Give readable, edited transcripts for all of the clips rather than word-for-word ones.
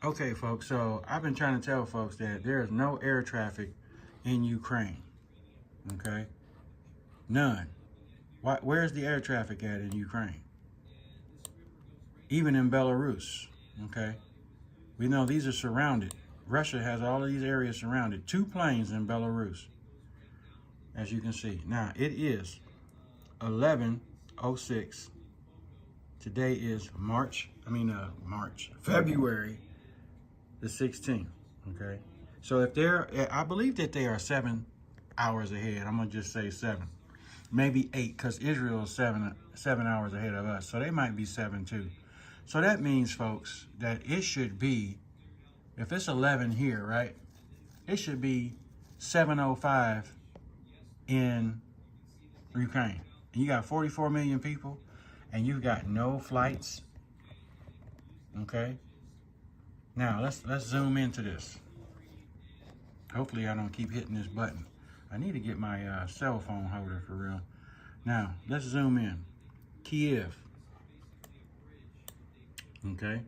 Okay, folks, so I've been trying to tell folks that there is no air traffic in Ukraine, okay? None. Where's the air traffic at in Ukraine? Even in Belarus, okay? We know these are surrounded. Russia has all of these areas surrounded. 2 planes in Belarus, as you can see. Now, it is 11:06. Today is February the 16th, okay? So if I believe that they are 7 hours ahead. I'm gonna just say 7, maybe 8, because Israel is 7 hours ahead of us. So they might be 7 too. So that means, folks, that it should be, if it's 11 here, right? It should be 7:05 in Ukraine. And you got 44 million people, and you've got no flights. Okay. Now let's zoom into this. Hopefully I don't keep hitting this button. I need to get my cell phone holder for real. Now let's zoom in. Kiev. Okay.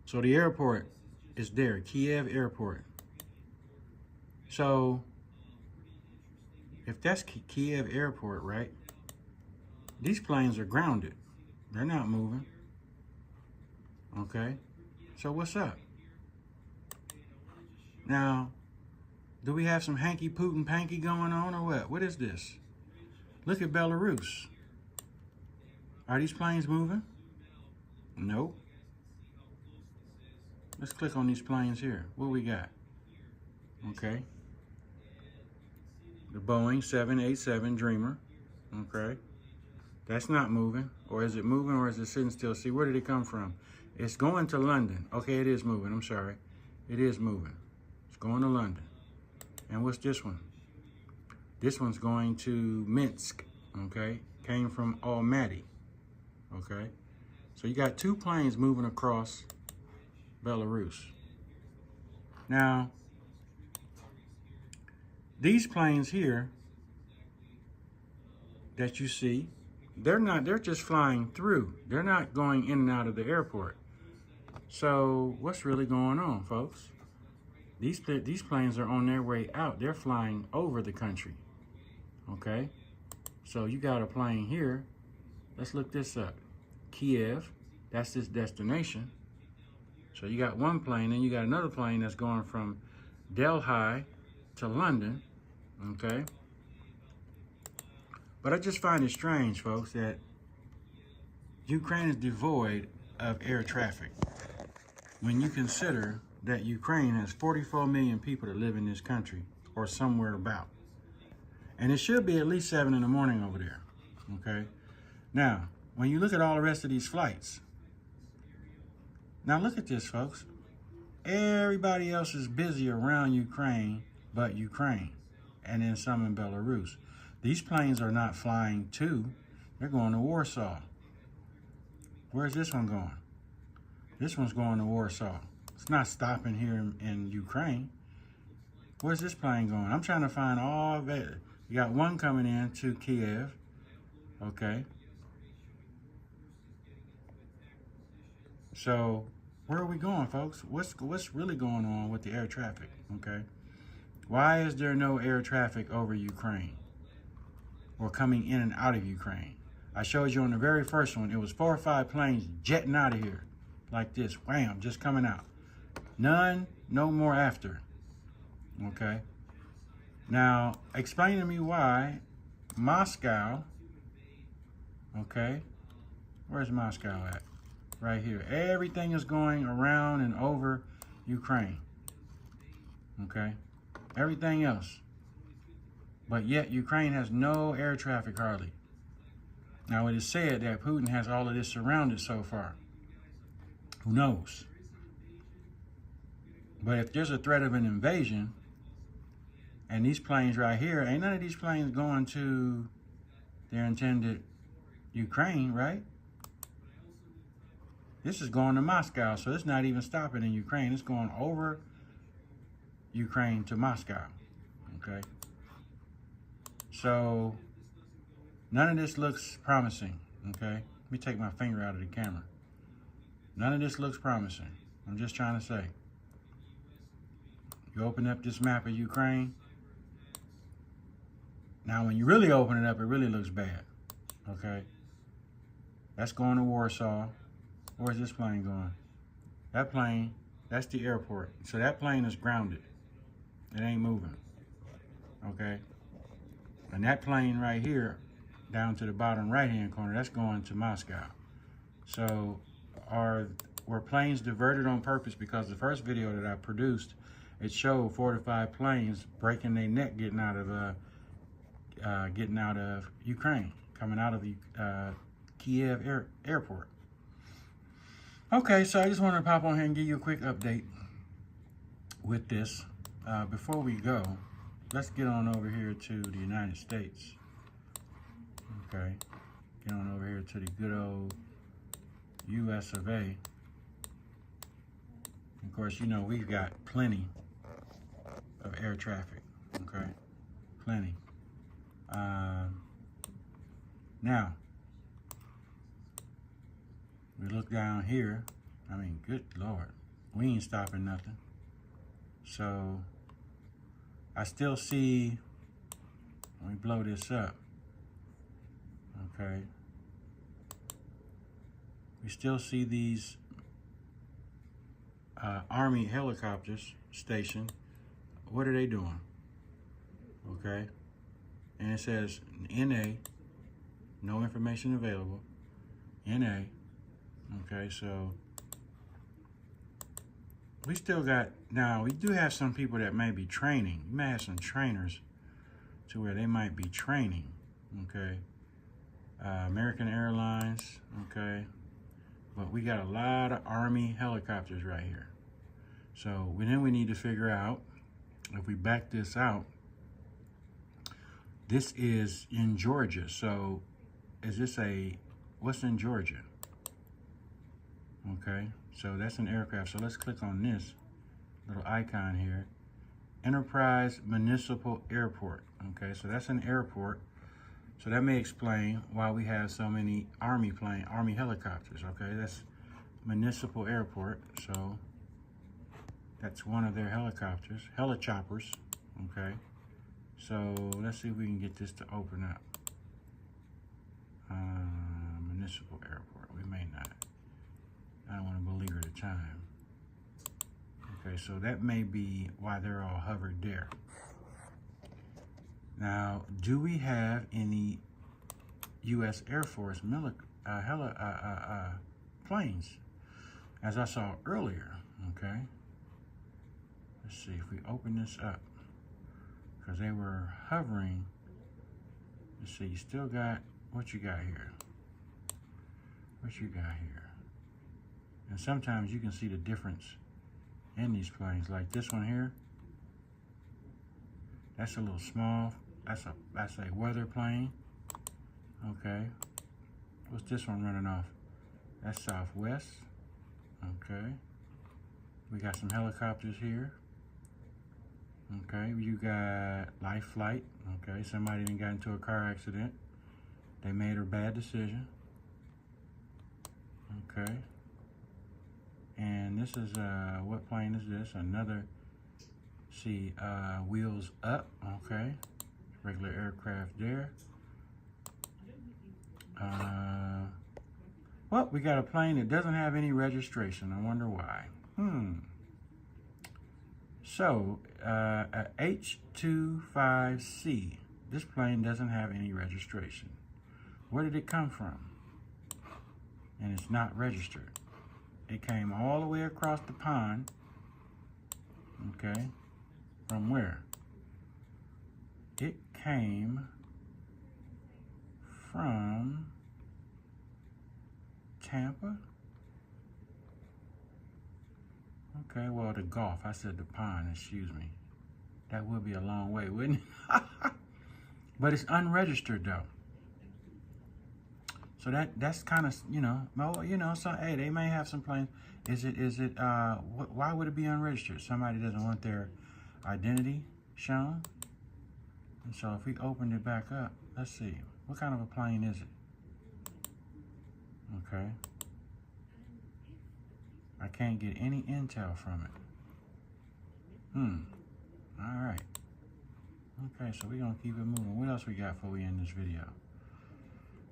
So the airport is there, Kiev Airport. So if that's Kiev Airport, right? These planes are grounded. They're not moving. Okay. So what's up? Now, do we have some hanky Putin panky going on or what? What is this? Look at Belarus. Are these planes moving? Nope. Let's click on these planes here. What we got? Okay. The Boeing 787 Dreamer. Okay. That's not moving. Or is it moving, or is it sitting still? See, where did it come from? It's going to London. Okay, it is moving. I'm sorry. It is moving. It's going to London. And what's this one? This one's going to Minsk. Okay. Came from Almaty. Okay. So you got 2 planes moving across Belarus. Now, these planes here that you see, they're just flying through. They're not going in and out of the airport. So what's really going on, folks? These planes are on their way out. They're flying over the country. Okay? So you got a plane here. Let's look this up. Kiev, that's this destination. So you got one plane, and you got another plane that's going from Delhi to London. Okay? But I just find it strange, folks, that Ukraine is devoid of air traffic. When you consider that Ukraine has 44 million people that live in this country, or somewhere about. And it should be at least 7 in the morning over there. Okay? Now, when you look at all the rest of these flights, now look at this, folks. Everybody else is busy around Ukraine but Ukraine, and then some in Belarus. These planes are not flying to, they're going to Warsaw. Where's this one going? This one's going to Warsaw. It's not stopping here in Ukraine. Where's this plane going? I'm trying to find all of it. You got one coming in to Kiev. Okay. So where are we going, folks? What's really going on with the air traffic? Okay. Why is there no air traffic over Ukraine or coming in and out of Ukraine? I showed you on the very first one, it was 4 or 5 planes jetting out of here like this. Wham, just coming out. None, no more after. Okay. Now, explain to me why Moscow, okay, where's Moscow at? Right here. Everything is going around and over Ukraine. Okay. Everything else. But yet Ukraine has no air traffic hardly. Now it is said that Putin has all of this surrounded so far. Who knows? But if there's a threat of an invasion, and these planes right here, ain't none of these planes going to their intended Ukraine, right? This is going to Moscow, so it's not even stopping in Ukraine. It's going over Ukraine to Moscow, okay? So none of this looks promising, okay? Let me take my finger out of the camera. None of this looks promising. I'm just trying to say. You open up this map of Ukraine. Now, when you really open it up, it really looks bad. Okay? That's going to Warsaw. Where's this plane going? That plane, that's the airport. So that plane is grounded. It ain't moving. Okay? And that plane right here, down to the bottom right-hand corner, that's going to Moscow. So were planes diverted on purpose? Because the first video that I produced, it showed 4 to 5 planes breaking their neck getting out of Ukraine, coming out of the Kiev airport. Okay, so I just wanted to pop on here and give you a quick update with this. Before we go, let's get on over here to the United States. Okay, get on over here to the good old US of A. Of course, you know, we've got plenty of air traffic, okay? Plenty. Now, we look down here. I mean, good Lord, we ain't stopping nothing. So, I still see, let me blow this up, okay? We still see these Army helicopters stationed. What are they doing? Okay. And it says NA, no information available. NA. Okay, so we still got, now we do have some people that may be training. You may have some trainers to where they might be training. Okay. American Airlines. Okay. But we got a lot of Army helicopters right here. So then we need to figure out, if we back this out, this is in Georgia. So is this what's in Georgia? Okay, so that's an aircraft. So let's click on this little icon here. Enterprise Municipal Airport. Okay, so that's an airport. So that may explain why we have so many Army helicopters. Okay, that's Municipal Airport. So that's one of their helicopters, helichoppers. Okay, so let's see if we can get this to open up. Municipal Airport. We may not. I don't want to beleaguer the time. Okay, so that may be why they're all hovered there. Now, do we have any U.S. Air Force planes? As I saw earlier, okay? Let's see if we open this up, because they were hovering. Let's see, you still got, what you got here? What you got here? And sometimes you can see the difference in these planes. Like this one here, that's a little small. That's a weather plane. Okay. What's this one running off? That's Southwest. Okay. We got some helicopters here. Okay. You got Life Flight. Okay. Somebody done got into a car accident. They made a bad decision. Okay. And this is, what plane is this? Another, see, Wheels Up. Okay. Regular aircraft there. Well, we got a plane that doesn't have any registration. I wonder why. So, a H-25C. This plane doesn't have any registration. Where did it come from? And it's not registered. It came all the way across the pond. Okay. From where? It came from Tampa. Okay, well, the Gulf. I said the pond, excuse me. That would be a long way, wouldn't it? But it's unregistered, though. So that's kind of, you know, so, hey, they may have some planes. Why would it be unregistered? Somebody doesn't want their identity shown. And so if we opened it back up, let's see. What kind of a plane is it? Okay. I can't get any intel from it. All right. Okay, so we're gonna keep it moving. What else we got before we end this video?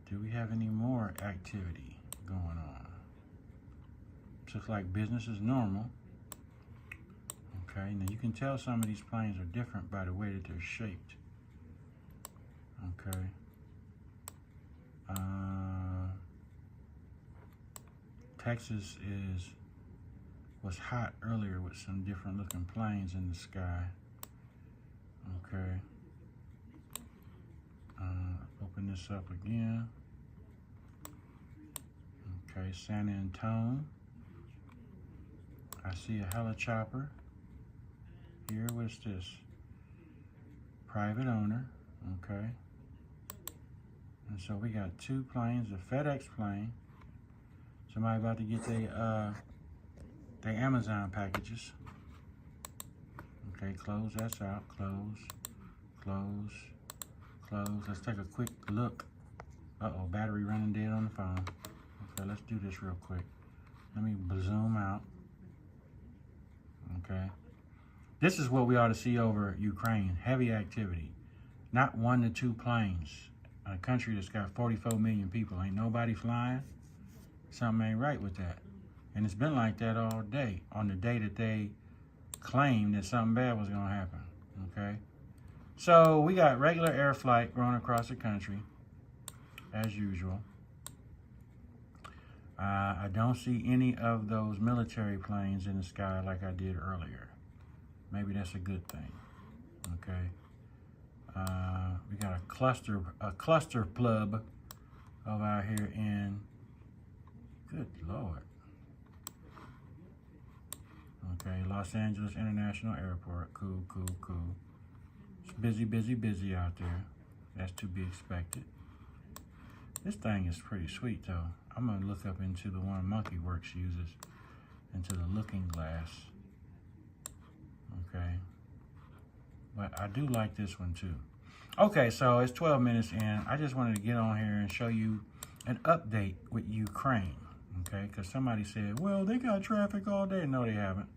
Do we have any more activity going on? Looks like business is normal. Okay, now you can tell some of these planes are different by the way that they're shaped. Okay. Texas was hot earlier with some different looking planes in the sky. Okay. Open this up again. Okay, San Antonio. I see a helichopper. Here, what's this? Private owner, okay. And so we got two planes, a FedEx plane. Somebody about to get their Amazon packages. Okay, close, that's out, close, close, close. Let's take a quick look. Uh-oh, battery running dead on the phone. Okay, let's do this real quick. Let me zoom out. Okay. This is what we ought to see over Ukraine. Heavy activity. Not 1 to 2 planes. A country that's got 44 million people. Ain't nobody flying. Something ain't right with that. And it's been like that all day. On the day that they claimed that something bad was going to happen. Okay. So we got regular air flight going across the country. As usual. I don't see any of those military planes in the sky like I did earlier. Maybe that's a good thing. Okay. We got a cluster plug over out here in, good Lord. Okay, Los Angeles International Airport. Cool, cool, cool. It's busy, busy, busy out there. That's to be expected. This thing is pretty sweet though. I'm gonna look up into the one Monkeyworks uses, into the looking glass. Okay. But I do like this one too. Okay, so it's 12 minutes in. I just wanted to get on here and show you an update with Ukraine. Okay, because somebody said, well, they got traffic all day. No, they haven't.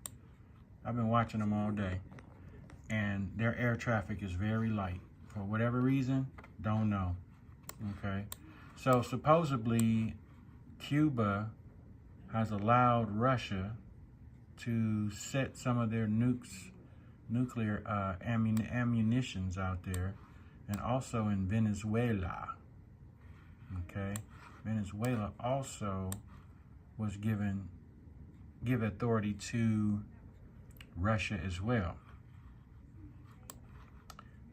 I've been watching them all day. And their air traffic is very light. For whatever reason, don't know. Okay. So supposedly Cuba has allowed Russia to set some of their nuclear ammunitions out there, and also in Venezuela. Okay, Venezuela also was give authority to Russia as well.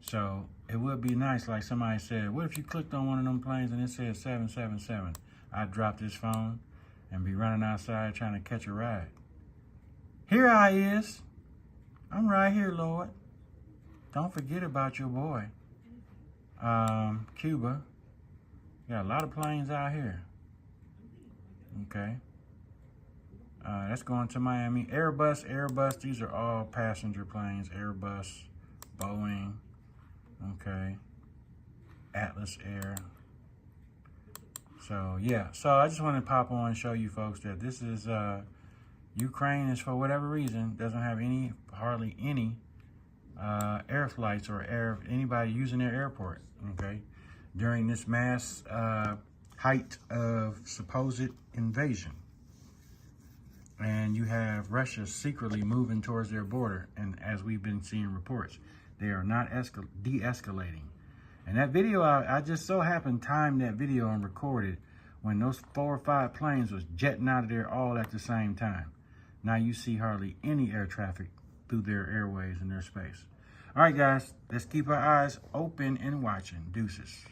So it would be nice, like somebody said, what if you clicked on one of them planes and it said 777? I'd drop this phone and be running outside trying to catch a ride. Here I is. I'm right here, Lord. Don't forget about your boy. Cuba. Got a lot of planes out here. Okay. That's going to Miami. Airbus. These are all passenger planes. Airbus, Boeing. Okay. Atlas Air. So, yeah. So, I just wanted to pop on and show you folks that this is, Ukraine is, for whatever reason, doesn't have hardly any air flights or anybody using their airport, okay, during this mass height of supposed invasion. And you have Russia secretly moving towards their border, and as we've been seeing reports, they are not de-escalating. And that video, I just so happened timed that video and recorded when those 4 or 5 planes was jetting out of there all at the same time. Now you see hardly any air traffic through their airways and their space. All right, guys, let's keep our eyes open and watching. Deuces.